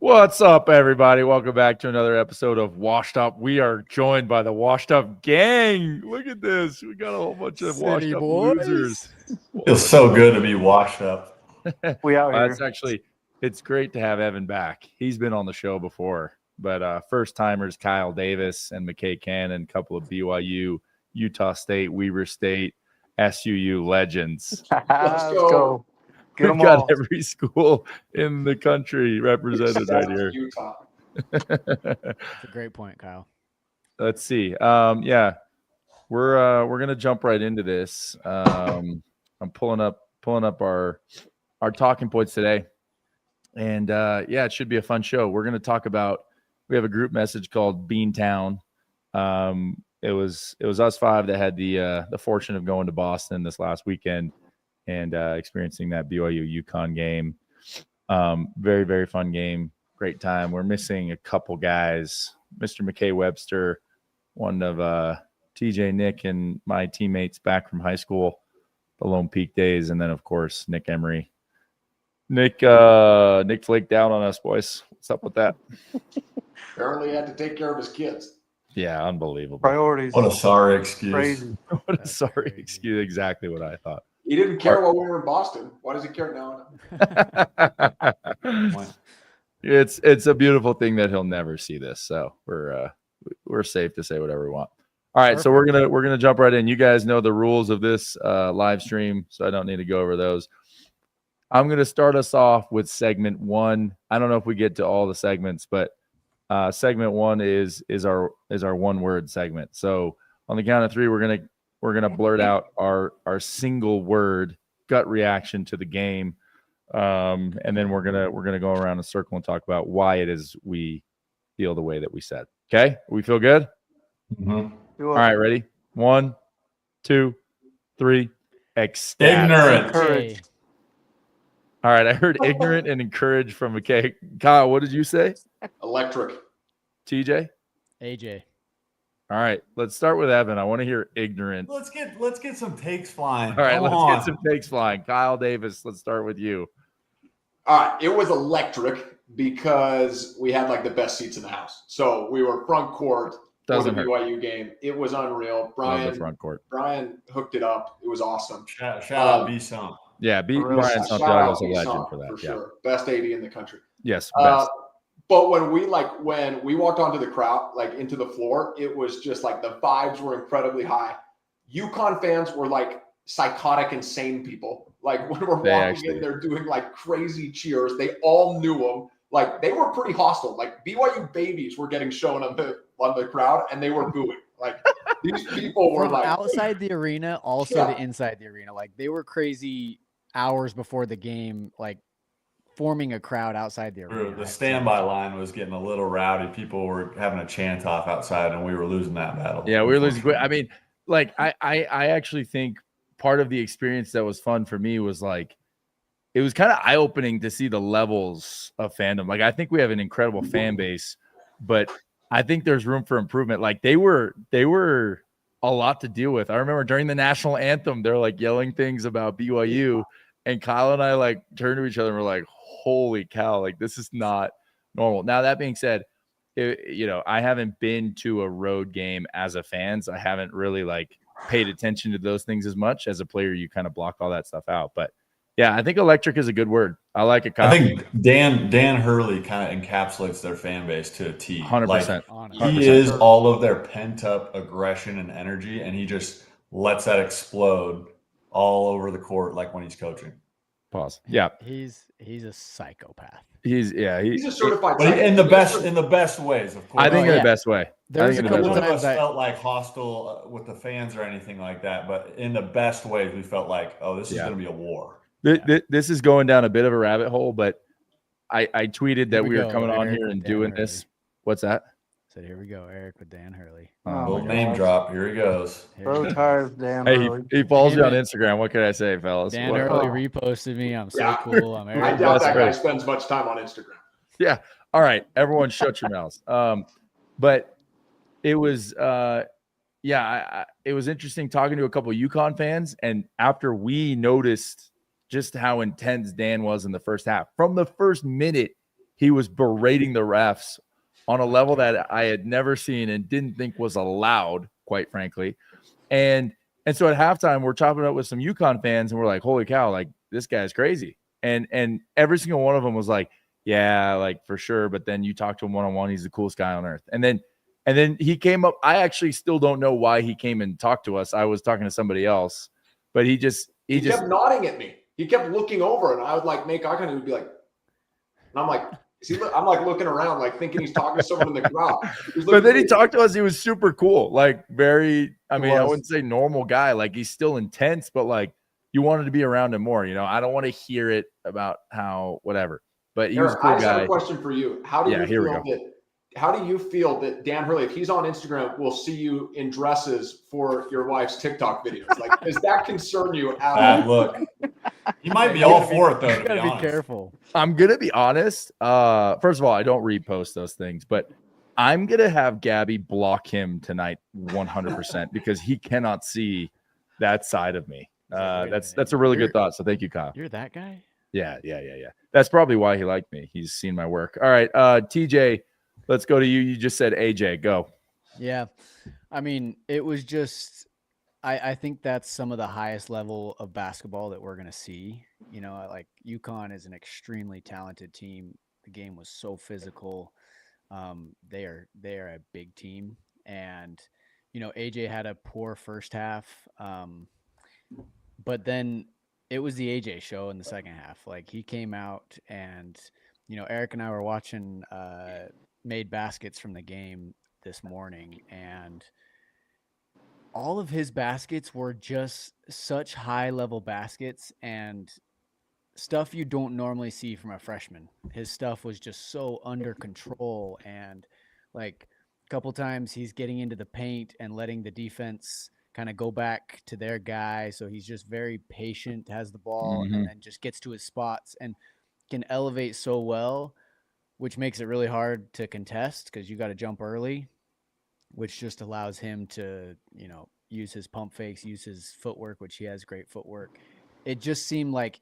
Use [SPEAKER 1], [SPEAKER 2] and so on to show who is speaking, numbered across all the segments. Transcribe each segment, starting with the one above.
[SPEAKER 1] What's up, everybody? Welcome back to another episode of Washed Up. We are joined by the Washed Up gang. Look at this. We got a whole bunch of washed up losers.
[SPEAKER 2] Feels so good to be washed up.
[SPEAKER 3] We out here.
[SPEAKER 1] It's great to have Evan back. He's been on the show before, but first timers Kyle Davis and McKay Cannon, a couple of BYU, Utah State, Weber State, SUU legends.
[SPEAKER 3] Let's go.
[SPEAKER 1] We've got every school in the country represented right here.
[SPEAKER 4] Utah.
[SPEAKER 5] That's a great point, Kyle.
[SPEAKER 1] Let's see. We're gonna jump right into this. I'm pulling up our talking points today, and it should be a fun show. We're gonna talk about. We have a group message called Beantown. It was us five that had the fortune of going to Boston this last weekend and experiencing that BYU UConn game. Very, very fun game. Great time. We're missing a couple guys. Mr. McKay Webster, one of TJ, Nick, and my teammates back from high school, the Lone Peak days, and then, of course, Nick Emery. Nick flaked out on us, boys. What's up with that?
[SPEAKER 4] Apparently had to take care of his kids.
[SPEAKER 1] Yeah, unbelievable.
[SPEAKER 3] Priorities.
[SPEAKER 2] What a sorry excuse.
[SPEAKER 3] Crazy.
[SPEAKER 1] What a sorry excuse. Exactly what I thought.
[SPEAKER 4] He didn't care while we were in Boston. Why does he care now?
[SPEAKER 1] It's a beautiful thing that he'll never see this. So we're safe to say whatever we want. All right, so we're gonna jump right in. You guys know the rules of this live stream, so I don't need to go over those. I'm gonna start us off with segment one. I don't know if we get to all the segments, but segment one is our one word segment. So on the count of three, we're gonna blurt out our single word gut reaction to the game, and then we're gonna go around a circle and talk about why it is we feel the way that we said. Okay, we feel good.
[SPEAKER 2] Mm-hmm.
[SPEAKER 1] All right, ready? 1, 2, 3.
[SPEAKER 2] Ignorant.
[SPEAKER 3] Courage.
[SPEAKER 1] All right, I heard ignorant and encourage from McKay. Kyle, what did you say?
[SPEAKER 4] Electric.
[SPEAKER 1] TJ?
[SPEAKER 5] AJ.
[SPEAKER 1] All right, let's start with Evan. I want to hear ignorant.
[SPEAKER 2] Let's get some takes flying.
[SPEAKER 1] All right, let's get some takes flying. Kyle Davis, let's start with you.
[SPEAKER 4] All right, it was electric because we had like the best seats in the house. So we were front court for the BYU game. It was unreal.
[SPEAKER 1] Love the front court.
[SPEAKER 4] Brian hooked it up. It was awesome.
[SPEAKER 2] Shout out B-Song.
[SPEAKER 1] Yeah, Brian Santiago is a legend for that.
[SPEAKER 4] For sure. Best AD in the country.
[SPEAKER 1] Yes, best.
[SPEAKER 4] But when we walked onto the crowd, like into the floor, it was just like the vibes were incredibly high. UConn fans were like psychotic, insane people. Like when we're walking in, they're doing like crazy cheers. They all knew them. Like they were pretty hostile. Like BYU babies were getting shown on the crowd, and they were booing. Like these people were
[SPEAKER 5] From
[SPEAKER 4] like
[SPEAKER 5] outside the arena, also the inside the arena. Like they were crazy hours before the game, like forming a crowd outside the arena.
[SPEAKER 2] The standby line was getting a little rowdy. People were having a chant off outside, and we were losing that battle.
[SPEAKER 1] Yeah, we were losing. I mean, like I actually think part of the experience that was fun for me was like it was kind of eye-opening to see the levels of fandom. Like I think we have an incredible fan base, but I think there's room for improvement. Like they were a lot to deal with. I remember during the national anthem, they're like yelling things about BYU, and Kyle and I like turned to each other and were like, holy cow, like this is not normal. Now that being said, I haven't been to a road game as a fan, so I haven't really like paid attention to those things as much. As a player, you kind of block all that stuff out. But yeah, I think electric is a good word. I like it, Kyle.
[SPEAKER 2] I think Dan Hurley kind of encapsulates their fan base to a T.
[SPEAKER 1] 100%.
[SPEAKER 2] Like, he is all of their pent-up aggression and energy, and he just lets that explode all over the court like when he's coaching.
[SPEAKER 1] Pause. Yeah.
[SPEAKER 5] He's a psychopath.
[SPEAKER 4] He's a certified
[SPEAKER 2] in the best ways, of course.
[SPEAKER 1] I think in the best way.
[SPEAKER 5] There's a couple
[SPEAKER 2] none of
[SPEAKER 5] times
[SPEAKER 2] us
[SPEAKER 5] that
[SPEAKER 2] felt like hostile with the fans or anything like that, but in the best ways, we felt like, oh, this is going to be a war.
[SPEAKER 1] This is going down a bit of a rabbit hole, but I tweeted that we were coming on here and doing this. What's that?
[SPEAKER 5] So here we go, Eric with Dan Hurley.
[SPEAKER 2] Little name drop. Here he goes.
[SPEAKER 3] Bro ties Dan
[SPEAKER 1] Hey,
[SPEAKER 3] Hurley.
[SPEAKER 1] he follows you on Instagram. What can I say, fellas?
[SPEAKER 5] Dan Hurley reposted me. I'm so cool. I'm Eric.
[SPEAKER 4] I doubt that guy spends much time on Instagram.
[SPEAKER 1] Yeah. All right. Everyone shut your mouths. But it was it was interesting talking to a couple of UConn fans, and after we noticed just how intense Dan was in the first half, from the first minute, he was berating the refs on a level that I had never seen and didn't think was allowed, quite frankly. And so at halftime, we're chopping up with some UConn fans, and we're like, holy cow, like this guy's crazy. And every single one of them was like, yeah, like for sure. But then you talk to him one-on-one, he's the coolest guy on earth. And then he came up. I actually still don't know why he came and talked to us. I was talking to somebody else, but he
[SPEAKER 4] kept nodding at me. He kept looking over, and I would like make eye contact. He would be like, and I'm like, I'm like looking around, like thinking he's talking to someone in the crowd.
[SPEAKER 1] But then he talked to us. He was super cool, like very. I mean, I wouldn't say normal guy. Like he's still intense, but like you wanted to be around him more. You know, I don't want to hear it about how whatever. But he was a cool
[SPEAKER 4] I just
[SPEAKER 1] guy.
[SPEAKER 4] have a question for you. How do you feel that Dan Hurley, if he's on Instagram, will see you in dresses for your wife's TikTok videos? Like, does that concern you at all?
[SPEAKER 2] Look, you might be all for it though.
[SPEAKER 5] You gotta be careful.
[SPEAKER 1] I'm gonna be honest. First of all, I don't repost those things, but I'm gonna have Gabby block him tonight 100% because he cannot see that side of me. That's a really good thought. So thank you, Kyle.
[SPEAKER 5] You're that guy?
[SPEAKER 1] Yeah. That's probably why he liked me. He's seen my work. All right, TJ, let's go to you. You just said AJ. Go.
[SPEAKER 5] Yeah. I mean, it was just I think that's some of the highest level of basketball that we're going to see. You know, like UConn is an extremely talented team. The game was so physical. They are a big team. And, you know, AJ had a poor first half. But then it was the AJ show in the second half. Like he came out and, you know, Eric and I were watching made baskets from the game this morning, and all of his baskets were just such high level baskets and stuff you don't normally see from a freshman. His stuff was just so under control, and like a couple times he's getting into the paint and letting the defense kind of go back to their guy. So he's just very patient, has the ball, and then just gets to his spots and can elevate so well, which makes it really hard to contest because you got to jump early, which just allows him to, you know, use his pump fakes, use his footwork, which he has great footwork. It just seemed like,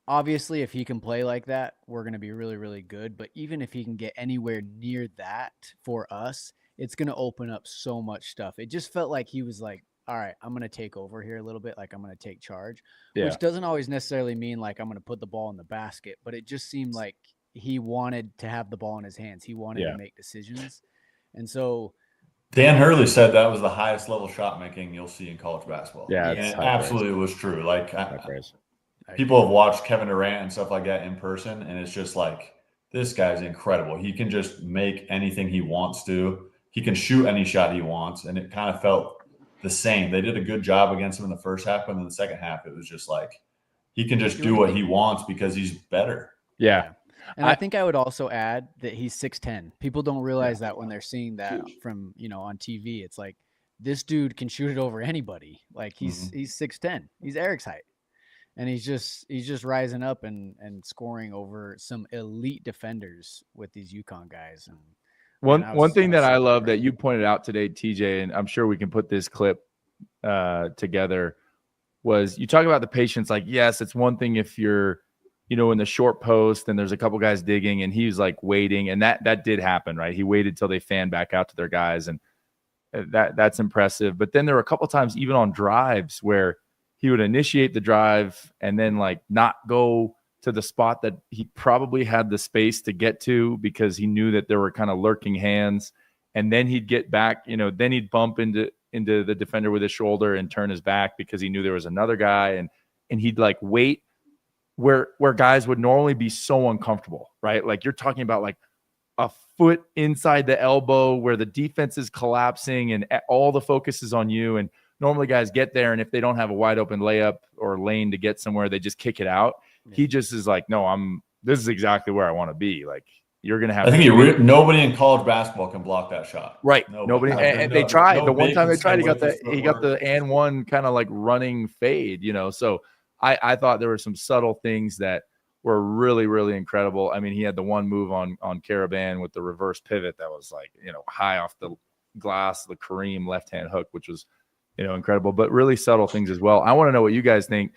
[SPEAKER 5] obviously, if he can play like that, we're going to be really, really good. But even if he can get anywhere near that for us, it's going to open up so much stuff. It just felt like he was like, all right, I'm going to take over here a little bit. Like I'm going to take charge, which doesn't always necessarily mean like I'm going to put the ball in the basket, but it just seemed like he wanted to have the ball in his hands. He wanted to make decisions. And so
[SPEAKER 2] Dan Hurley said that was the highest level shot making you'll see in college basketball.
[SPEAKER 1] Yeah,
[SPEAKER 2] and it absolutely was true. Like
[SPEAKER 1] praise.
[SPEAKER 2] People have watched Kevin Durant and stuff like that in person, and it's just like, this guy's incredible. He can just make anything he wants to. He can shoot any shot he wants, and it kind of felt the same. They did a good job against him in the first half, and in the second half, it was just like he can just do what he wants because he's better.
[SPEAKER 1] Yeah.
[SPEAKER 5] And I think I would also add that he's 6'10". People don't realize that when they're seeing that from, you know, on TV. It's like, this dude can shoot it over anybody. Like he's 6'10". He's Eric's height. And he's just rising up and scoring over some elite defenders with these UConn guys. And
[SPEAKER 1] one thing that I love that you pointed out today, TJ, and I'm sure we can put this clip together, was you talk about the patience. Like, yes, it's one thing if you're, you know, in the short post and there's a couple guys digging and he was like waiting, and that did happen, right? He waited till they fanned back out to their guys, and that's impressive. But then there were a couple times even on drives where he would initiate the drive and then like not go to the spot that he probably had the space to get to because he knew that there were kind of lurking hands. And then he'd get back, you know, then he'd bump into the defender with his shoulder and turn his back because he knew there was another guy. And he'd like wait where guys would normally be so uncomfortable, right? Like you're talking about like a foot inside the elbow where the defense is collapsing and all the focus is on you. And normally guys get there, and if they don't have a wide open layup or lane to get somewhere, they just kick it out. Yeah. He just is like, no, this is exactly where I want to be. Like you're going to have.
[SPEAKER 2] I think nobody in college basketball can block that shot.
[SPEAKER 1] Right. Nobody. And they tried. The one time they tried, he got the and one kind of like running fade, you know. So I thought there were some subtle things that were really, really incredible. I mean, he had the one move on Caravan with the reverse pivot that was like, you know, high off the glass, the Kareem left-hand hook, which was, you know, incredible, but really subtle things as well. I want to know what you guys think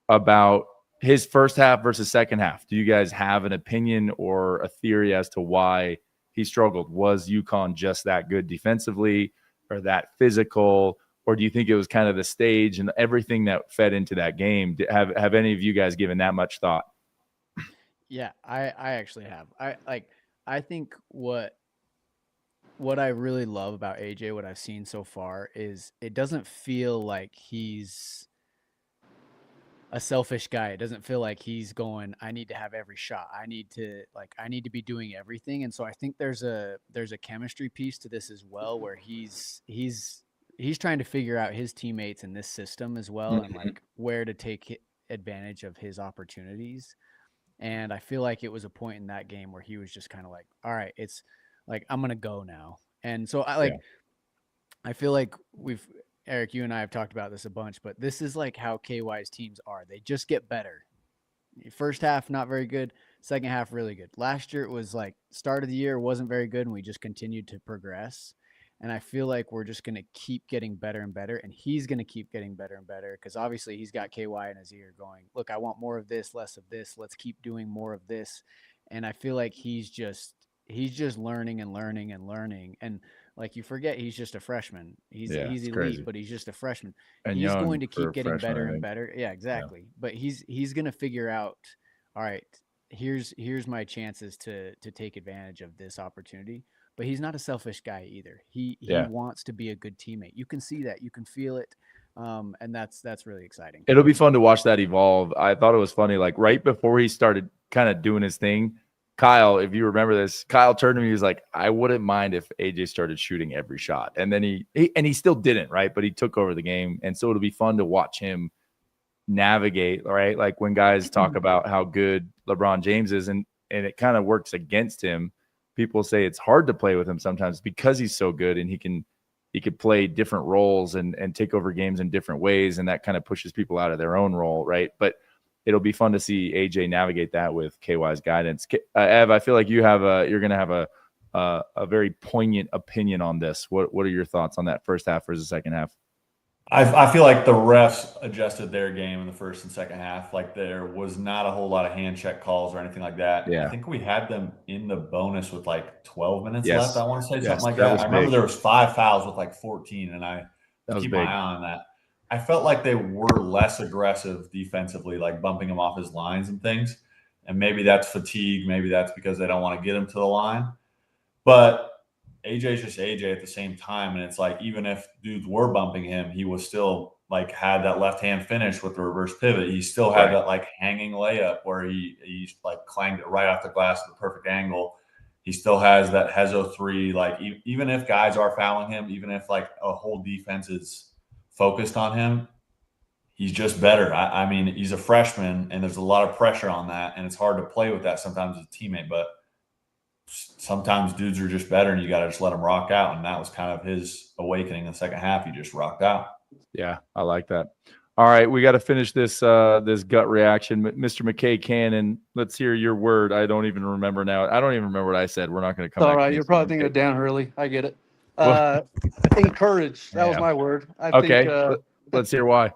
[SPEAKER 1] about his first half versus second half. Do you guys have an opinion or a theory as to why he struggled? Was UConn just that good defensively or that physical? Or do you think it was kind of the stage and everything that fed into that game? Have any of you guys given that much thought?
[SPEAKER 5] Yeah, I actually have. I think what I really love about AJ, what I've seen so far, is it doesn't feel like he's a selfish guy. It doesn't feel like he's going, I need to have every shot. I need to be doing everything. And so I think there's a chemistry piece to this as well, where he's trying to figure out his teammates in this system as well, and like where to take advantage of his opportunities. And I feel like it was a point in that game where he was just kind of like, all right, it's like, I'm going to go now. And so I feel like Eric, you and I have talked about this a bunch, but this is like how KY's teams are. They just get better. First half, not very good. Second half, really good. Last year, it was like start of the year wasn't very good, and we just continued to progress. And I feel like we're just going to keep getting better and better, and he's going to keep getting better and better because obviously he's got KY in his ear going, look, I want more of this, less of this. Let's keep doing more of this. And I feel like he's just learning and learning and learning. And like, you forget he's just a freshman. He's elite,
[SPEAKER 1] crazy.
[SPEAKER 5] But he's just a freshman.
[SPEAKER 1] And
[SPEAKER 5] he's going to keep
[SPEAKER 1] for
[SPEAKER 5] getting
[SPEAKER 1] freshman,
[SPEAKER 5] better and better. Yeah, exactly. Yeah. But he's going to figure out, all right, here's my chances to take advantage of this opportunity. But he's not a selfish guy either. He wants to be a good teammate. You can see that. You can feel it. And that's really exciting.
[SPEAKER 1] It'll be fun to watch that evolve. I thought it was funny. Like right before he started kind of doing his thing, Kyle, if you remember this, Kyle turned to me. He was like, I wouldn't mind if AJ started shooting every shot. And then he still didn't, right? But he took over the game. And so it'll be fun to watch him navigate, right? Like when guys talk about how good LeBron James is and it kind of works against him. People say it's hard to play with him sometimes because he's so good and he could play different roles and take over games in different ways. And that kind of pushes people out of their own role. Right. But it'll be fun to see AJ navigate that with KY's guidance. Ev, I feel like you're going to have a very poignant opinion on this. What are your thoughts on that first half versus second half?
[SPEAKER 2] I feel like the refs adjusted their game in the first and second half. Like there was not a whole lot of hand check calls or anything like that.
[SPEAKER 1] Yeah.
[SPEAKER 2] I think we had them in the bonus with like 12 minutes left. I want to say something like
[SPEAKER 1] that.
[SPEAKER 2] I remember there was 5 fouls with like 14, and I keep my eye on that. I felt like they were less aggressive defensively, like bumping him off his lines and things. And maybe that's fatigue. Maybe that's because they don't want to get him to the line. But AJ's just AJ at the same time. And it's like, even if dudes were bumping him, he was still like had that left hand finish with the reverse pivot. He still had that like hanging layup where he like clanged it right off the glass at the perfect angle. He still has that Hezo 3. Like even if guys are fouling him, even if like a whole defense is focused on him, he's just better. I mean, he's a freshman and there's a lot of pressure on that. And it's hard to play with that sometimes as a teammate, but sometimes dudes are just better and you got to just let them rock out. And that was kind of his awakening in the second half. He just rocked out.
[SPEAKER 1] Yeah, I like that. All right, we got to finish this gut reaction. Mr. McKay Cannon, let's hear your word. I don't even remember now. I don't even remember what I said. We're not going to come back.
[SPEAKER 3] All right, you're probably thinking of Dan Hurley. I get it. Encourage. That was my word. I think,
[SPEAKER 1] let's hear why.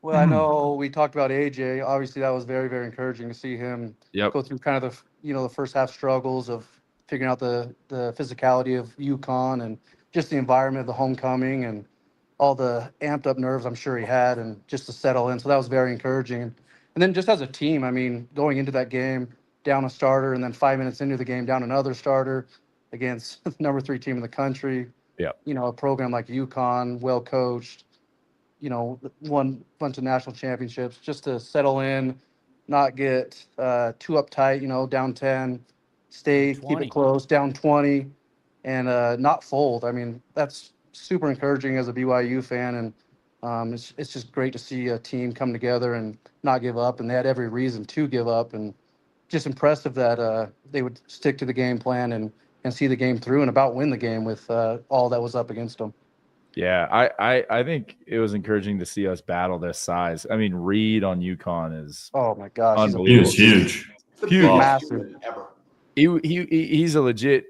[SPEAKER 3] Well, I know we talked about AJ. Obviously, that was very, very encouraging to see him go through kind of the first half struggles of figuring out the physicality of UConn and just the environment of the homecoming and all the amped up nerves I'm sure he had, and just to settle in. So that was very encouraging. And then just as a team, I mean, going into that game, down a starter, and then 5 minutes into the game, down another starter against the number 3 team in the country.
[SPEAKER 1] Yeah.
[SPEAKER 3] A program like UConn, well coached, won a bunch of national championships, just to settle in, not get too uptight, down 10, keep it close, down 20, and not fold. I mean, that's super encouraging as a BYU fan, and it's just great to see a team come together and not give up, and they had every reason to give up, and just impressive that they would stick to the game plan and see the game through and about win the game with all that was up against them.
[SPEAKER 1] Yeah, I think it was encouraging to see us battle this size. I mean, Reed on UConn is
[SPEAKER 3] my gosh,
[SPEAKER 1] unbelievable.
[SPEAKER 2] Huge.
[SPEAKER 3] Massive.
[SPEAKER 4] Ever.
[SPEAKER 1] He's a legit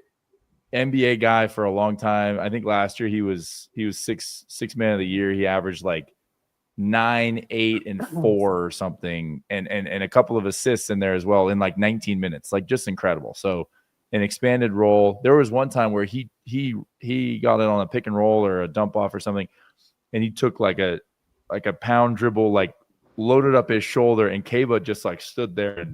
[SPEAKER 1] NBA guy for a long time. I think last year he was six man of the year. He averaged like 9, 8, and 4 or something, and a couple of assists in there as well in like 19 minutes, like just incredible. So an expanded role. There was one time where he got it on a pick and roll or a dump off or something, and he took like a pound dribble, like loaded up his shoulder, and Kaba just like stood there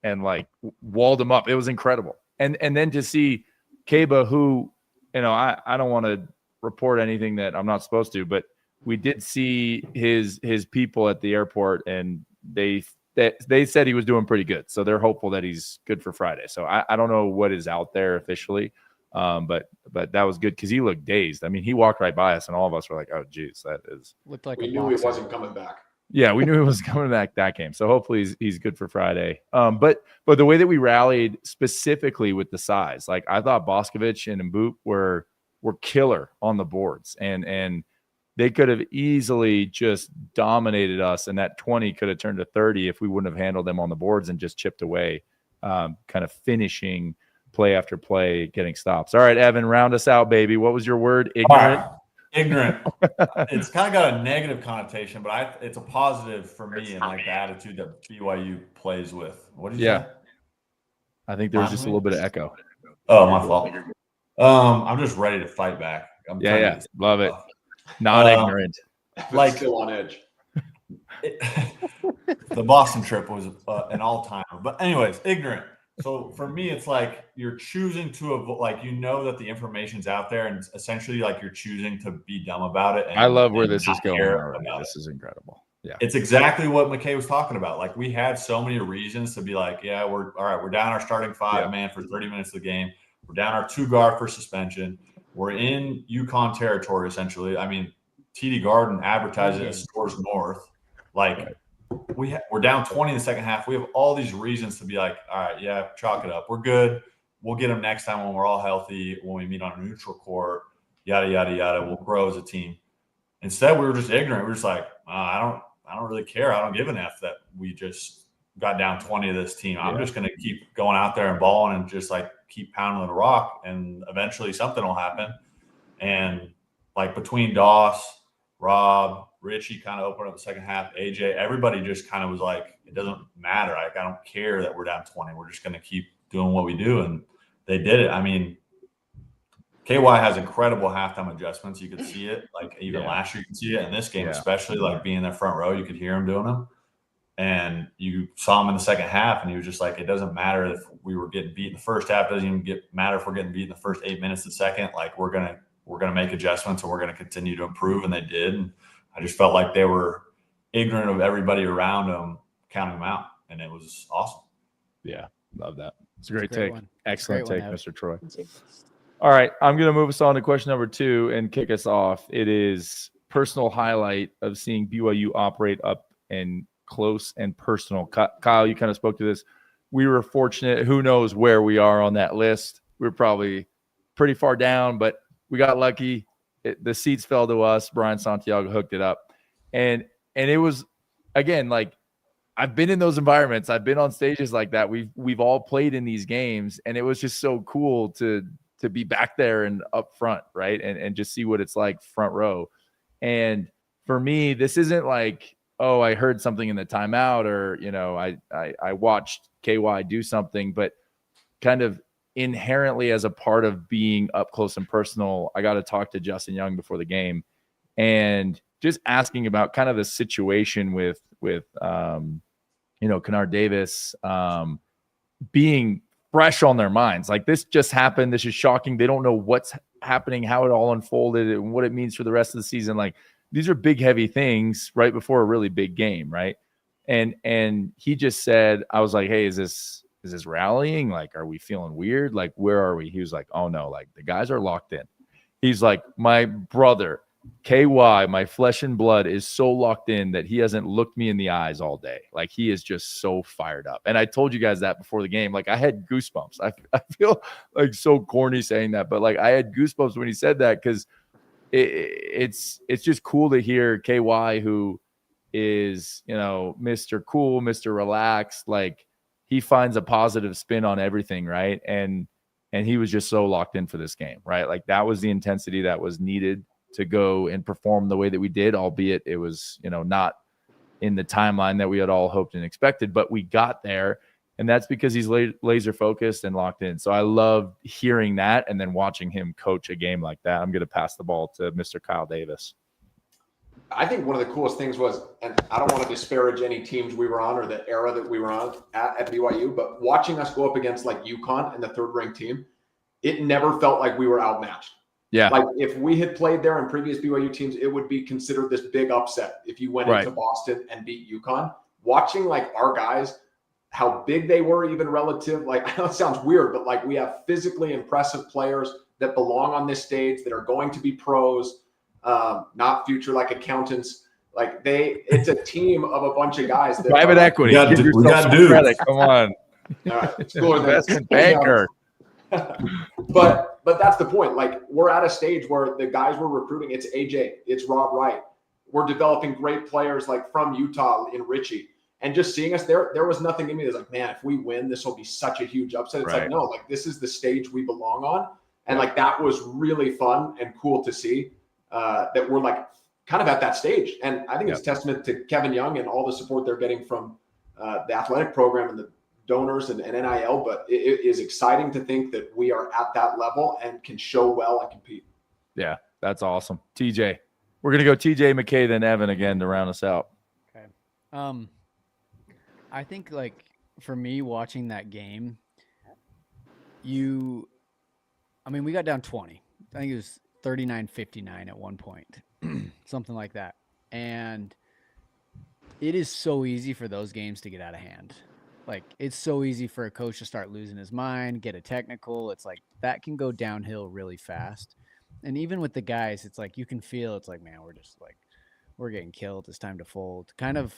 [SPEAKER 1] and like walled him up. It was incredible. And then to see Kaba, who, you know, I don't want to report anything that I'm not supposed to, but we did see his people at the airport, and they said he was doing pretty good. So they're hopeful that he's good for Friday. So I don't know what is out there officially, but that was good because he looked dazed. I mean, he walked right by us, and all of us were like, "Oh, geez, that is."
[SPEAKER 5] Looked like
[SPEAKER 4] We
[SPEAKER 5] a
[SPEAKER 4] knew he
[SPEAKER 5] boxer.
[SPEAKER 4] wasn't coming back.
[SPEAKER 1] Yeah, we knew he was coming back that game. So hopefully he's good for Friday. But the way that we rallied specifically with the size, like I thought Boscovich and Mboop were killer on the boards, and they could have easily just dominated us, and that 20 could have turned to 30 if we wouldn't have handled them on the boards and just chipped away, kind of finishing play after play, getting stops. All right, Evan, round us out, baby. What was your word? Ignorant.
[SPEAKER 2] Right. Ignorant. It's kind of got a negative connotation, but it's a positive for me and like the attitude that BYU plays with. What did you say?
[SPEAKER 1] I think there was just a little bit of echo.
[SPEAKER 2] Oh, my fault. I'm just ready to fight back.
[SPEAKER 1] Yeah. Love it. Not ignorant.
[SPEAKER 4] Like still on edge.
[SPEAKER 2] The Boston trip was an all-timer. But anyways, ignorant. So for me, it's like you're choosing to like, you know that the information's out there, and essentially like you're choosing to be dumb about it. And,
[SPEAKER 1] I love where this is going already.
[SPEAKER 2] This
[SPEAKER 1] is incredible. Yeah,
[SPEAKER 2] it's exactly what McKay was talking about. Like we had so many reasons to be like, yeah, we're all right. We're down our starting 5 man for 30 minutes of the game. We're down our 2 guard for suspension. We're in UConn territory essentially. I mean, TD Garden advertises it as Scores North. Like we're down 20 in the second half. We have all these reasons to be like, all right, yeah, chalk it up. We're good. We'll get them next time when we're all healthy, when we meet on a neutral court, yada, yada, yada. We'll grow as a team. Instead, we were just ignorant. We were just like, I don't really care. I don't give an F that we just got down 20 of this team. I'm just going to keep going out there and balling and just like keep pounding the rock, and eventually something will happen. And like between Doss, Rob, Richie kind of opened up the second half, AJ, everybody just kind of was like, it doesn't matter. Like, I don't care that we're down 20. We're just going to keep doing what we do. And they did it. I mean, KY has incredible halftime adjustments. You could see it. Like even last year, you could see it in this game, especially like being in that front row, you could hear him doing them. And you saw him in the second half, and he was just like, it doesn't matter if we were getting beat in the first half. It doesn't even matter if we're getting beat in the first 8 minutes of the second. Like we're gonna make adjustments, and we're gonna continue to improve. And they did. And I just felt like they were ignorant of everybody around them, counting them out, and it was awesome.
[SPEAKER 1] Yeah, love that. It's a great take. Excellent take, Mr. Troy. All right, I'm going to move us on to question number 2 and kick us off. It is personal highlight of seeing BYU operate up and close and personal. Kyle, you kind of spoke to this. We were fortunate. Who knows where we are on that list? We're probably pretty far down, but we got lucky. The seats fell to us. Brian Santiago hooked it up. And it was, again, like, I've been in those environments. I've been on stages like that. We've all played in these games, and it was just so cool to be back there and up front, right? And just see what it's like front row. And for me, this isn't like, oh, I heard something in the timeout, or, you know, I watched KY do something, but kind of inherently as a part of being up close and personal, I got to talk to Justin Young before the game and just asking about kind of the situation with you know, Kennard Davis being fresh on their minds. Like, this just happened. This is shocking. They don't know what's happening, how it all unfolded, and what it means for the rest of the season. Like, these are big, heavy things right before a really big game, right? And he just said, I was like, hey, is this rallying? Like, are we feeling weird? Like, where are we? He was like, oh no, like the guys are locked in. He's like, my brother, KY, my flesh and blood, is so locked in that he hasn't looked me in the eyes all day. Like, he is just so fired up. And I told you guys that before the game. Like, I had goosebumps. I feel like so corny saying that, but like I had goosebumps when he said that, because it's just cool to hear KY, who is, you know, Mr. Cool, Mr. Relaxed. Like, he finds a positive spin on everything, right? And he was just so locked in for this game, right? Like, that was the intensity that was needed to go and perform the way that we did, albeit it was, not in the timeline that we had all hoped and expected, but we got there. And that's because he's laser focused and locked in. So I love hearing that and then watching him coach a game like that. I'm going to pass the ball to Mr. Kyle Davis.
[SPEAKER 4] I think one of the coolest things was, and I don't want to disparage any teams we were on or the era that we were on at BYU, but watching us go up against like UConn and the third-ranked team, it never felt like we were outmatched.
[SPEAKER 1] Yeah.
[SPEAKER 4] Like if we had played there in previous BYU teams, it would be considered this big upset if you went into Boston and beat UConn. Watching like our guys, how big they were, even relative, like I know it sounds weird, but like we have physically impressive players that belong on this stage that are going to be pros, not future like accountants. Like it's a team of a bunch of guys that
[SPEAKER 1] private equity.
[SPEAKER 2] We got dudes.
[SPEAKER 1] Credit. Come on.
[SPEAKER 4] All right, it's cooler than
[SPEAKER 1] Investment banker.
[SPEAKER 4] but that's the point. Like we're at a stage where the guys we're recruiting, it's AJ, it's Rob Wright. We're developing great players like from Utah in Richie. And just seeing us there was nothing in me that's like, man, if we win, this will be such a huge upset. It's like, no, like this is the stage we belong on. And like that was really fun and cool to see that we're like kind of at that stage. And I think it's a testament to Kevin Young and all the support they're getting from the athletic program and the donors and NIL. But it is exciting to think that we are at that level and can show well and compete.
[SPEAKER 1] Yeah, that's awesome. TJ. We're going to go TJ, McKay, then Evan again to round us out.
[SPEAKER 5] Okay. I think like for me watching that game, we got down 20. I think it was 39-59 at one point, something like that. And it is so easy for those games to get out of hand. Like it's so easy for a coach to start losing his mind, get a technical. It's like that can go downhill really fast. And even with the guys, it's like you can feel it's like, man, we're getting killed. It's time to fold. Kind of,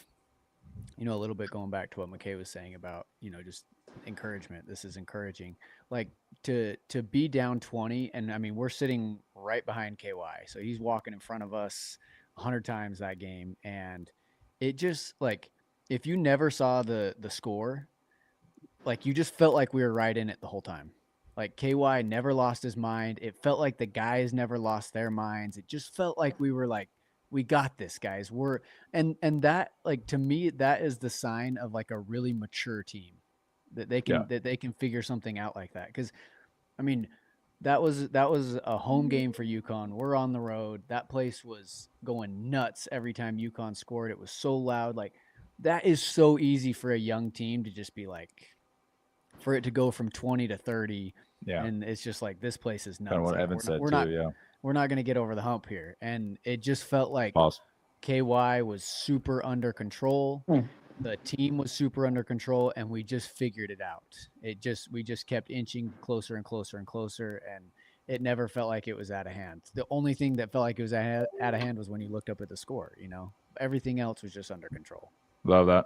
[SPEAKER 5] a little bit going back to what McKay was saying about, just encouragement. This is encouraging. Like to be down 20, and I mean, we're sitting right behind KY. So he's walking in front of us 100 times that game. And it just like, if you never saw the score, like you just felt like we were right in it the whole time. Like KY never lost his mind. It felt like the guys never lost their minds. It just felt like we were like, we got this, guys. And that, like, to me, that is the sign of like a really mature team that they can figure something out like that. Cause I mean, that was a home game for UConn. We're on the road. That place was going nuts every time UConn scored. It was so loud. Like that is so easy for a young team to just be like, for it to go from 20 to 30. Yeah. And it's just like, this place is nuts.
[SPEAKER 1] Kind of what
[SPEAKER 5] like,
[SPEAKER 1] Evan said
[SPEAKER 5] we're not going to get over the hump here. And it just felt like KY was super under control. The team was super under control, and we just figured it out. We just kept inching closer and closer and closer, and it never felt like it was out of hand. The only thing that felt like it was out of hand was when you looked up at the score, Everything else was just under control.
[SPEAKER 1] Love that.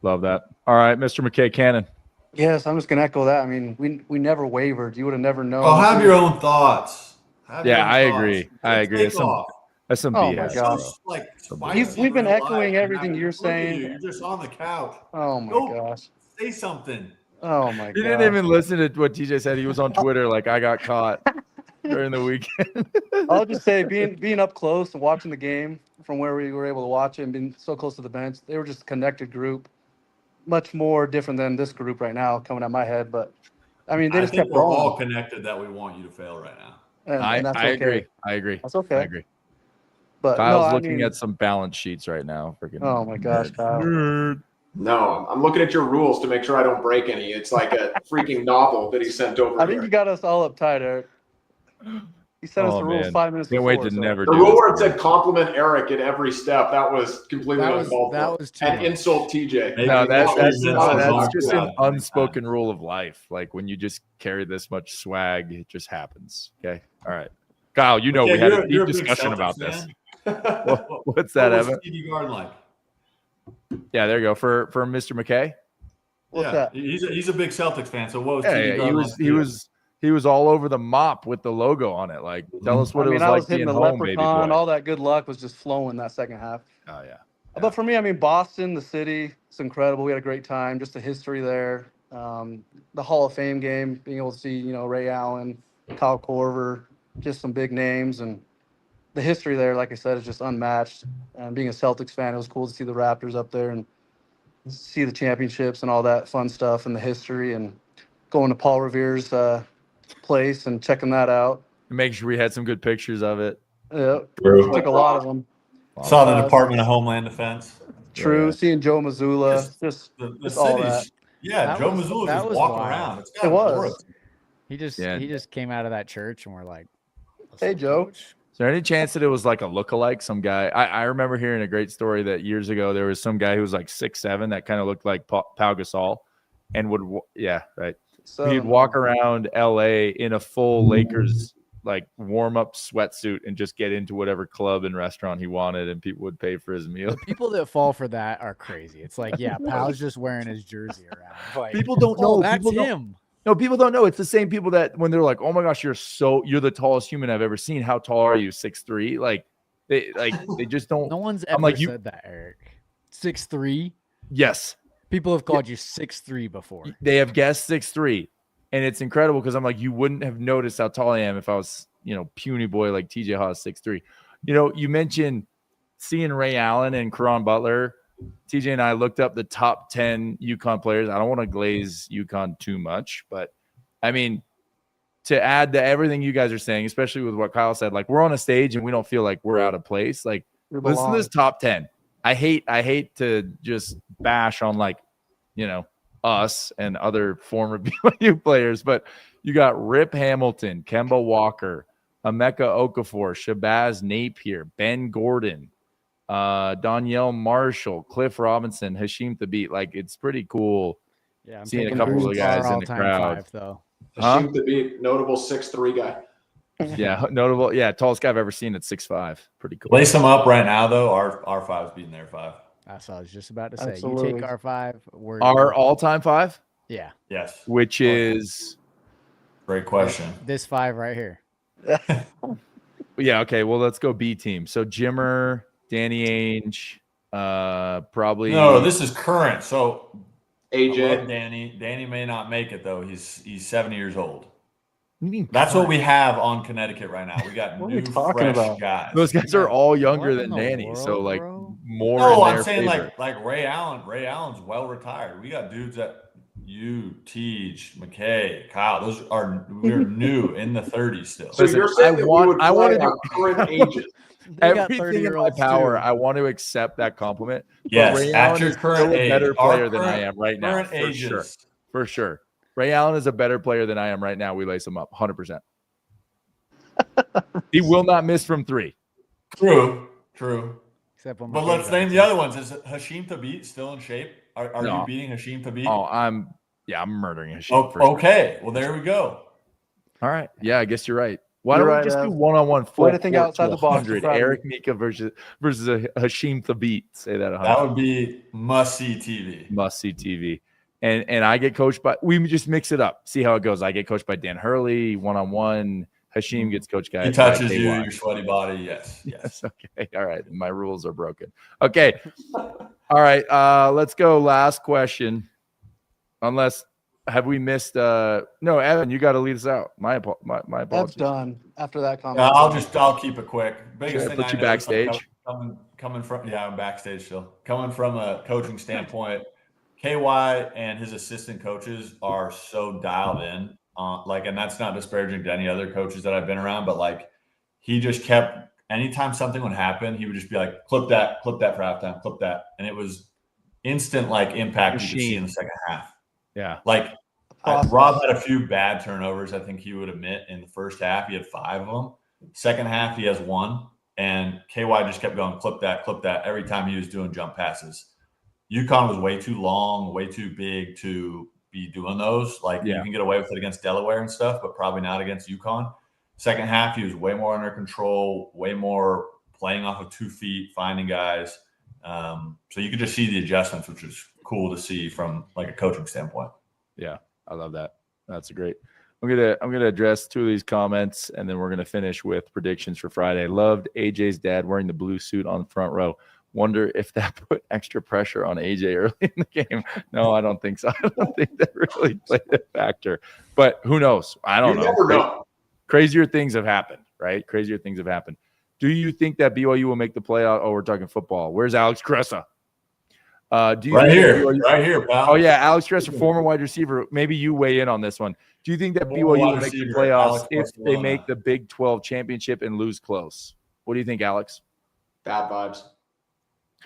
[SPEAKER 1] All right, Mr. McKay Cannon.
[SPEAKER 3] Yes, I'm just going to echo that. I mean, we never wavered. You would have never known.
[SPEAKER 2] Oh, have your own thoughts.
[SPEAKER 1] I agree. That's some
[SPEAKER 3] oh
[SPEAKER 1] BS.
[SPEAKER 3] My gosh. We've been echoing everything you're saying.
[SPEAKER 2] You're just on the couch.
[SPEAKER 3] Oh my gosh.
[SPEAKER 2] Say something.
[SPEAKER 3] Oh my god.
[SPEAKER 1] He didn't even listen to what TJ said. He was on Twitter like, I got caught during the weekend.
[SPEAKER 3] I'll just say being up close and watching the game from where we were able to watch it and being so close to the bench, they were just a connected group. Much more different than this group right now coming out my head. But I mean, they just kept
[SPEAKER 2] we're
[SPEAKER 3] rolling.
[SPEAKER 2] all connected that we want you to fail right now.
[SPEAKER 3] And that's
[SPEAKER 1] I
[SPEAKER 3] okay.
[SPEAKER 1] agree.
[SPEAKER 3] That's okay.
[SPEAKER 1] I agree.
[SPEAKER 3] But
[SPEAKER 1] Kyle's looking at some balance sheets right now. Freaking
[SPEAKER 3] oh my gosh, Kyle.
[SPEAKER 4] No, I'm looking at your rules to make sure I don't break any. It's like a freaking novel that he sent over.
[SPEAKER 3] I think you got us all uptight, Eric. He sent us the rules 5 minutes before.
[SPEAKER 1] Can't wait to never
[SPEAKER 4] the
[SPEAKER 1] do
[SPEAKER 4] rule
[SPEAKER 1] this
[SPEAKER 4] where it said compliment Eric at every step. That was completely uncalled for.
[SPEAKER 5] That was too
[SPEAKER 4] and
[SPEAKER 5] much.
[SPEAKER 4] insult TJ.
[SPEAKER 1] No, that's just an unspoken rule of life. Like when you just carry this much swag, it just happens. Okay. All right. Kyle, we had a deep discussion about this. What's that, Evan?
[SPEAKER 2] Stevie Garden like?
[SPEAKER 1] Yeah, there you go. For Mr. McKay.
[SPEAKER 3] What's that?
[SPEAKER 2] He's a big Celtics fan. So what was Stevie Garden like?
[SPEAKER 1] He was all over the mop with the logo on it. Like, tell us what it was like being home, baby boy.
[SPEAKER 3] All that good luck was just flowing that second half.
[SPEAKER 1] Oh yeah.
[SPEAKER 3] But for me, I mean, Boston, the city, it's incredible. We had a great time. Just the history there. The Hall of Fame game, being able to see, Ray Allen, Kyle Korver, just some big names, and the history there, like I said, is just unmatched. And being a Celtics fan, it was cool to see the Raptors up there and see the championships and all that fun stuff and the history, and going to Paul Revere's place and checking that out.
[SPEAKER 1] Make sure we had some good pictures of it.
[SPEAKER 3] Yeah,
[SPEAKER 2] True.
[SPEAKER 3] took a lot of them.
[SPEAKER 2] Saw the Department of Homeland Defense.
[SPEAKER 3] True,
[SPEAKER 1] Yeah.
[SPEAKER 3] seeing Joe Mazzulla, just
[SPEAKER 2] The
[SPEAKER 3] all that.
[SPEAKER 2] cities. Yeah,
[SPEAKER 5] That
[SPEAKER 2] Joe
[SPEAKER 5] was-
[SPEAKER 2] Mazzulla
[SPEAKER 5] that
[SPEAKER 2] just
[SPEAKER 5] was
[SPEAKER 2] walking
[SPEAKER 5] wild.
[SPEAKER 2] around. It's
[SPEAKER 3] It
[SPEAKER 2] got
[SPEAKER 3] was.
[SPEAKER 2] aura.
[SPEAKER 5] He just
[SPEAKER 1] Yeah.
[SPEAKER 5] he just came out of that church and we're like, "What's
[SPEAKER 3] Hey,
[SPEAKER 5] up,
[SPEAKER 3] Joe."
[SPEAKER 5] coach?"
[SPEAKER 1] Is there any chance that it was like a lookalike? Some guy. I remember hearing a great story that years ago there was some guy who was like 6'7" that kind of looked like Pau Gasol, and would right.
[SPEAKER 3] So
[SPEAKER 1] He'd walk around LA in a full Lakers like warm up sweatsuit and just get into whatever club and restaurant he wanted, and people would pay for his meal.
[SPEAKER 5] The people that fall for that are crazy. It's like, yeah, Pow's just wearing his jersey around. Like,
[SPEAKER 1] People don't
[SPEAKER 5] oh,
[SPEAKER 1] know.
[SPEAKER 5] that's
[SPEAKER 1] People don't-
[SPEAKER 5] him.
[SPEAKER 1] No, people don't know. It's the same people that when they're like, "Oh my gosh, you're the tallest human I've ever seen." How tall are you? 6'3"? Like they just don't.
[SPEAKER 5] No one's
[SPEAKER 1] I'm
[SPEAKER 5] ever
[SPEAKER 1] like, you-
[SPEAKER 5] said that, Eric. 6'3".
[SPEAKER 1] Yes,
[SPEAKER 5] People have called you 6'3" before.
[SPEAKER 1] they have guessed 6'3", and it's incredible because I'm like, you wouldn't have noticed how tall I am if I was, puny boy like TJ Haws 6'3". You mentioned seeing Ray Allen and Caron Butler. TJ and I looked up the top 10 UConn players. I don't want to glaze UConn too much, but I mean, to add to everything you guys are saying, especially with what Kyle said, like we're on a stage and we don't feel like we're out of place. Like listen to this top 10. I hate to just bash on like, us and other former BYU players, but you got Rip Hamilton, Kemba Walker, Emeka Okafor, Shabazz Napier, Ben Gordon, Danielle Marshall, Cliff Robinson, Hashim Thabit. Like it's pretty cool.
[SPEAKER 5] Yeah, I'm
[SPEAKER 1] seeing a
[SPEAKER 5] taking
[SPEAKER 1] couple of
[SPEAKER 5] Bruce
[SPEAKER 1] the guys
[SPEAKER 5] our
[SPEAKER 1] in the
[SPEAKER 5] all-time
[SPEAKER 1] crowd.
[SPEAKER 5] 5, though.
[SPEAKER 4] Hashim Thabit, notable 6'3" guy.
[SPEAKER 1] Yeah, notable. Yeah, tallest guy I've ever seen at 6'5". Pretty cool.
[SPEAKER 2] Lace them up right now, though. Our 5's beating their 5.
[SPEAKER 5] That's what I was just about to say.
[SPEAKER 3] Absolutely.
[SPEAKER 5] You take our 5. We're
[SPEAKER 1] Our all-time 5,
[SPEAKER 5] yeah.
[SPEAKER 2] Yes.
[SPEAKER 1] which is
[SPEAKER 2] Great question.
[SPEAKER 5] This 5 right here.
[SPEAKER 1] yeah. Okay, well let's go B team. So Jimmer, Danny Ainge, probably.
[SPEAKER 2] No, this is current. So I love
[SPEAKER 4] AJ.
[SPEAKER 2] Danny. Danny may not make it though. He's 70 years old.
[SPEAKER 1] What do you mean
[SPEAKER 2] That's what
[SPEAKER 1] current?
[SPEAKER 2] we have on Connecticut right now. We got
[SPEAKER 3] What are we
[SPEAKER 2] new,
[SPEAKER 3] talking
[SPEAKER 2] fresh
[SPEAKER 3] about?
[SPEAKER 2] guys.
[SPEAKER 1] Those guys are all younger
[SPEAKER 5] What in
[SPEAKER 1] than
[SPEAKER 5] the
[SPEAKER 1] Danny, so
[SPEAKER 5] world,
[SPEAKER 1] like
[SPEAKER 5] bro?
[SPEAKER 1] more.
[SPEAKER 2] No,
[SPEAKER 1] in
[SPEAKER 2] I'm
[SPEAKER 1] their
[SPEAKER 2] saying
[SPEAKER 1] favor.
[SPEAKER 2] like Ray Allen. Ray Allen's well retired. We got dudes that you, Teej, McKay, Kyle. We're new in the 30s still.
[SPEAKER 4] So
[SPEAKER 1] Listen,
[SPEAKER 4] you're saying that we would
[SPEAKER 1] I
[SPEAKER 4] play
[SPEAKER 1] wanted
[SPEAKER 4] our current ages.
[SPEAKER 5] They got
[SPEAKER 1] everything in my
[SPEAKER 5] 30-year-olds
[SPEAKER 1] power.
[SPEAKER 5] too.
[SPEAKER 1] I want to accept that compliment. But
[SPEAKER 2] Yes,
[SPEAKER 1] Ray
[SPEAKER 2] at
[SPEAKER 1] Allen
[SPEAKER 2] your
[SPEAKER 1] is
[SPEAKER 2] current
[SPEAKER 1] still a
[SPEAKER 2] age.
[SPEAKER 1] better
[SPEAKER 2] Our
[SPEAKER 1] player than I am right now.
[SPEAKER 2] current
[SPEAKER 1] For
[SPEAKER 2] ages.
[SPEAKER 1] sure. For sure. Ray Allen is a better player than I am right now. We lace him up 100%. He will not miss from 3.
[SPEAKER 2] True.
[SPEAKER 5] Except when
[SPEAKER 2] But
[SPEAKER 5] McKay's
[SPEAKER 2] let's
[SPEAKER 5] out
[SPEAKER 2] name
[SPEAKER 5] too.
[SPEAKER 2] the other ones. Is Hashim Thabit still in shape? Are
[SPEAKER 1] No.
[SPEAKER 2] you beating Hashim Thabit?
[SPEAKER 1] Oh, I'm murdering his shit.
[SPEAKER 2] Oh,
[SPEAKER 1] for sure.
[SPEAKER 2] okay. Well, there we go.
[SPEAKER 1] All right. Yeah, I guess you're right. Why
[SPEAKER 3] You're
[SPEAKER 1] don't
[SPEAKER 3] right,
[SPEAKER 1] we just do
[SPEAKER 3] Ev.
[SPEAKER 1] one-on-one
[SPEAKER 3] Way
[SPEAKER 1] full
[SPEAKER 3] to think
[SPEAKER 1] court
[SPEAKER 3] outside
[SPEAKER 1] to
[SPEAKER 3] the box.
[SPEAKER 1] 100?
[SPEAKER 3] Proud of
[SPEAKER 1] Eric Mika versus a Hashim Thabit. Say that 100.
[SPEAKER 2] That would be must-see TV.
[SPEAKER 1] Must see TV. And I get coached by. We just mix it up. See how it goes. I get coached by Dan Hurley one-on-one. Hashim gets coached by
[SPEAKER 2] He touches
[SPEAKER 1] by
[SPEAKER 2] you,
[SPEAKER 1] KY.
[SPEAKER 2] your sweaty body. Yes.
[SPEAKER 1] Yes. Okay. All right. My rules are broken. Okay. All right. Let's go. Last question. Unless have we missed? No, Evan, you got to lead us out. My
[SPEAKER 3] That's
[SPEAKER 1] apologies.
[SPEAKER 3] done after that comment.
[SPEAKER 2] I'll keep it quick. Biggest
[SPEAKER 1] Should I
[SPEAKER 2] thing
[SPEAKER 1] put you
[SPEAKER 2] noticed, like,
[SPEAKER 1] backstage?
[SPEAKER 2] coming from I'm backstage still. Coming from a coaching standpoint, KY and his assistant coaches are so dialed in. And that's not disparaging to any other coaches that I've been around, but like he just kept anytime something would happen, he would just be like, clip that for halftime, clip that. And it was instant like impact you could see in the second half.
[SPEAKER 1] Yeah.
[SPEAKER 2] Like
[SPEAKER 3] Process.
[SPEAKER 2] Rob had a few bad turnovers, I think he would admit in the first half. He had 5 of them. Second half, he has 1. And KY just kept going, clip that every time he was doing jump passes. UConn was way too long, way too big to be doing those. Like you can get away with it against Delaware and stuff, but probably not against UConn. Second half, he was way more under control, way more playing off of 2 feet, finding guys. So you could just see the adjustments, which is cool to see from like a coaching standpoint.
[SPEAKER 1] Yeah. I love that. That's great. I'm gonna address 2 of these comments, and then we're gonna finish with predictions for Friday. Loved AJ's dad wearing the blue suit on the front row. Wonder if that put extra pressure on AJ early in the game. No, I don't think so. I don't think that really played a factor. But who knows? I don't know.
[SPEAKER 4] You never know.
[SPEAKER 1] Crazier things have happened, right? Crazier things have happened. Do you think that BYU will make the playoff? Oh, we're talking football. Where's Alex Cressa? Do you
[SPEAKER 2] Right
[SPEAKER 1] think
[SPEAKER 2] here,
[SPEAKER 1] BYU
[SPEAKER 2] right here, pal.
[SPEAKER 1] Oh, yeah, Alex Cressa, former wide receiver. Maybe you weigh in on this one. Do you think that
[SPEAKER 2] Former
[SPEAKER 1] BYU will
[SPEAKER 2] wide
[SPEAKER 1] make the
[SPEAKER 2] receiver,
[SPEAKER 1] playoffs
[SPEAKER 2] Alex
[SPEAKER 1] if they
[SPEAKER 2] Barcelona.
[SPEAKER 1] make the Big 12 championship and lose close? What do you think, Alex?
[SPEAKER 4] Bad vibes.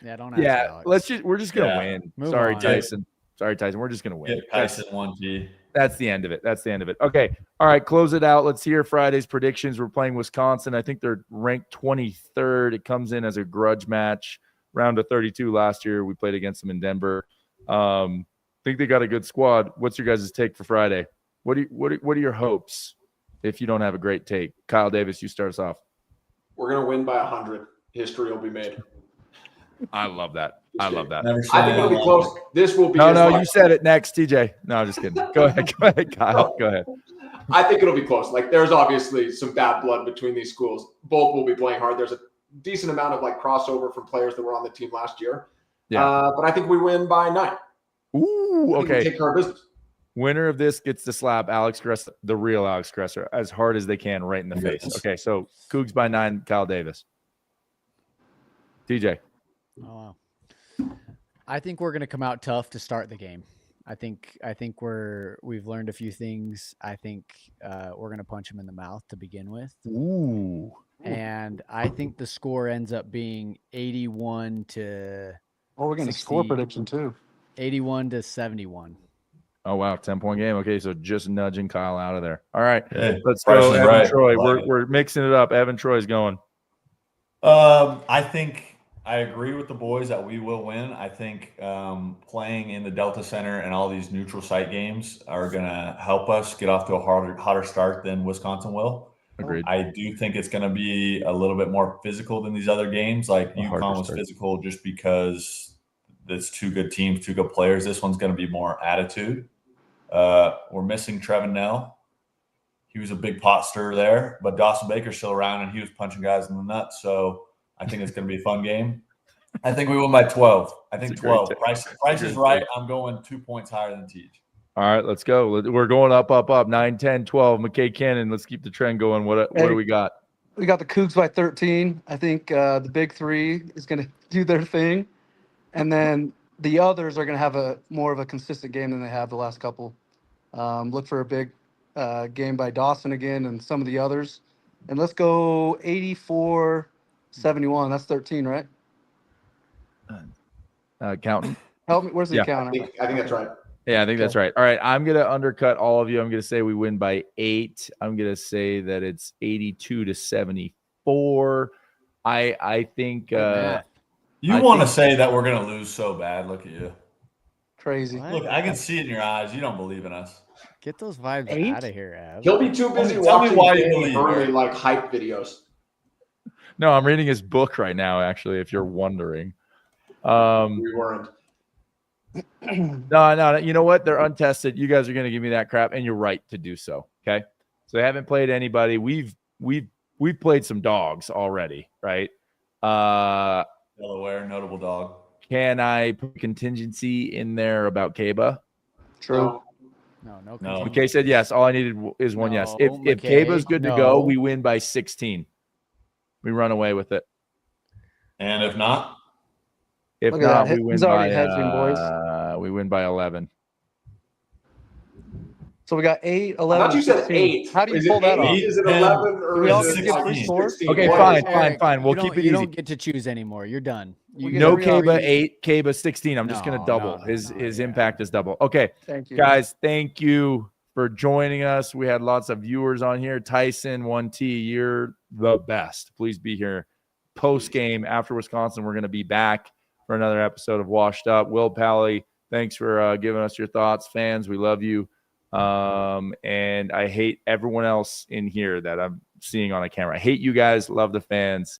[SPEAKER 5] Yeah, don't answer, Alex.
[SPEAKER 1] We're just gonna
[SPEAKER 2] Yeah.
[SPEAKER 1] win.
[SPEAKER 5] Move
[SPEAKER 1] Sorry,
[SPEAKER 5] on.
[SPEAKER 1] Tyson. Sorry, Tyson. We're just gonna win.
[SPEAKER 2] Get Tyson 1T.
[SPEAKER 1] That's the end of it. That's the end of it. Okay. All right. Close it out. Let's hear Friday's predictions. We're playing Wisconsin. I think they're ranked 23rd. It comes in as a grudge match. Round of 32 last year. We played against them in Denver. Think they got a good squad. What's your guys' take for Friday? What are your hopes if you don't have a great take? Kyle Davis, you start us off.
[SPEAKER 4] We're going to win by 100. History will be made.
[SPEAKER 1] I love that. I love that.
[SPEAKER 2] Never
[SPEAKER 4] I think it'll be close. This will be.
[SPEAKER 1] You said it next, TJ. No, I'm just kidding. Go ahead, Kyle. Go ahead.
[SPEAKER 4] I think it'll be close. Like, there's obviously some bad blood between these schools. Both will be playing hard. There's a decent amount of like crossover from players that were on the team last year.
[SPEAKER 1] Yeah.
[SPEAKER 4] But I think we win by 9.
[SPEAKER 1] Ooh,
[SPEAKER 4] I think we
[SPEAKER 1] okay.
[SPEAKER 4] take care of business.
[SPEAKER 1] Winner of this gets to slap Alex Cressa, the real Alex Cressa, as hard as they can right in the face. Okay, so Cougs by 9, Kyle Davis. TJ.
[SPEAKER 5] Oh, wow. I think we're going to come out tough to start the game. I think we've learned a few things. I think we're going to punch them in the mouth to begin with.
[SPEAKER 1] Ooh.
[SPEAKER 5] And I think the score ends up being 81 to
[SPEAKER 3] Oh, we're getting a score prediction too.
[SPEAKER 5] 81 to 71.
[SPEAKER 1] Oh, wow. 10-point game. Okay, so just nudging Kyle out of there. All right.
[SPEAKER 2] Hey,
[SPEAKER 1] Let's
[SPEAKER 2] Price
[SPEAKER 1] go,
[SPEAKER 2] is
[SPEAKER 1] Evan
[SPEAKER 2] right.
[SPEAKER 1] Troy.
[SPEAKER 2] Like
[SPEAKER 1] We're mixing it up. Evan Troy's going.
[SPEAKER 2] I think I agree with the boys that we will win. I think playing in the Delta Center and all these neutral site games are going to help us get off to a hotter start than Wisconsin will.
[SPEAKER 1] Agreed.
[SPEAKER 2] I do think it's going to be a little bit more physical than these other games. Like UConn was physical just because there's two good teams, two good players. This one's going to be more attitude. We're missing Trevin Nell. He was a big pot stirrer there, but Dawson Baker's still around and he was punching guys in the nuts. So I think it's going to be a fun game. I think we win by 12. I think 12. Price is right. I'm going 2 points higher than Teach.
[SPEAKER 1] All right, let's go. We're going up, 9, 10, 12. McKay Cannon, let's keep the trend going. What do we got?
[SPEAKER 3] We got the Cougs by 13. I think the big three is going to do their thing. And then the others are going to have more of a consistent game than they have the last couple. Look for a big game by Dawson again and some of the others. And let's go 84-71. That's 13, right?
[SPEAKER 1] Counting.
[SPEAKER 3] Help me. Where's the counter?
[SPEAKER 4] I think that's right.
[SPEAKER 1] Yeah, I think that's right. All right, I'm going to undercut all of you. I'm going to say we win by 8. I'm going to say that it's 82-74. I think
[SPEAKER 2] you want to say that we're going to lose so bad. Look at you.
[SPEAKER 3] Crazy.
[SPEAKER 5] What?
[SPEAKER 2] Look, I can see it in your eyes. You don't believe in us.
[SPEAKER 5] Get those vibes
[SPEAKER 3] 8?
[SPEAKER 5] out of here, Ab.
[SPEAKER 4] He'll be too busy
[SPEAKER 2] Tell me
[SPEAKER 4] watching
[SPEAKER 2] why you
[SPEAKER 4] Danny
[SPEAKER 2] believe,
[SPEAKER 4] early
[SPEAKER 2] man.
[SPEAKER 4] like hype videos.
[SPEAKER 1] No, I'm reading his book right now, actually, if you're wondering.
[SPEAKER 4] We weren't.
[SPEAKER 1] No. You know what? They're untested. You guys are going to give me that crap, and you're right to do so. Okay. So they haven't played anybody. We've played some dogs already, right?
[SPEAKER 2] Delaware, notable dog.
[SPEAKER 1] Can I put contingency in there about Kaba?
[SPEAKER 3] True.
[SPEAKER 5] No.
[SPEAKER 1] McKay said yes. All I needed is one yes. If
[SPEAKER 5] McKay,
[SPEAKER 1] Kaba's good to go, we win by 16. We run away with it.
[SPEAKER 2] And if not?
[SPEAKER 1] If
[SPEAKER 3] Look at
[SPEAKER 1] not,
[SPEAKER 3] that.
[SPEAKER 1] we win
[SPEAKER 3] He's
[SPEAKER 1] by
[SPEAKER 3] already hedging, boys.
[SPEAKER 1] we win by 11.
[SPEAKER 3] So we got 8,
[SPEAKER 4] I
[SPEAKER 3] 11.
[SPEAKER 4] thought you said
[SPEAKER 3] 16.
[SPEAKER 4] 8.
[SPEAKER 3] How do you
[SPEAKER 4] Is
[SPEAKER 3] pull
[SPEAKER 4] it
[SPEAKER 3] that
[SPEAKER 4] 8?
[SPEAKER 3] off?
[SPEAKER 4] Is it
[SPEAKER 2] 10?
[SPEAKER 4] 11 or
[SPEAKER 3] Do we all
[SPEAKER 4] is
[SPEAKER 3] just
[SPEAKER 4] it
[SPEAKER 3] get free scores?
[SPEAKER 4] 16?
[SPEAKER 1] Okay,
[SPEAKER 4] What
[SPEAKER 1] fine.
[SPEAKER 4] is it?
[SPEAKER 1] We'll keep it
[SPEAKER 5] You
[SPEAKER 1] easy.
[SPEAKER 5] don't get to choose anymore. You're done.
[SPEAKER 3] We get
[SPEAKER 1] No
[SPEAKER 3] every
[SPEAKER 1] Kaba
[SPEAKER 3] option.
[SPEAKER 1] 8, Kaba 16. I'm just going to double. His impact is double. Okay,
[SPEAKER 3] Thank you.
[SPEAKER 1] guys, thank you for joining us. We had lots of viewers on here. Tyson, 1T, you're the best. Please be here. Post game after Wisconsin, we're going to be back for another episode of Washed Up. Will Pally, thanks for giving us your thoughts. Fans, we love you. And I hate everyone else in here that I'm seeing on a camera. I hate you guys. Love the fans.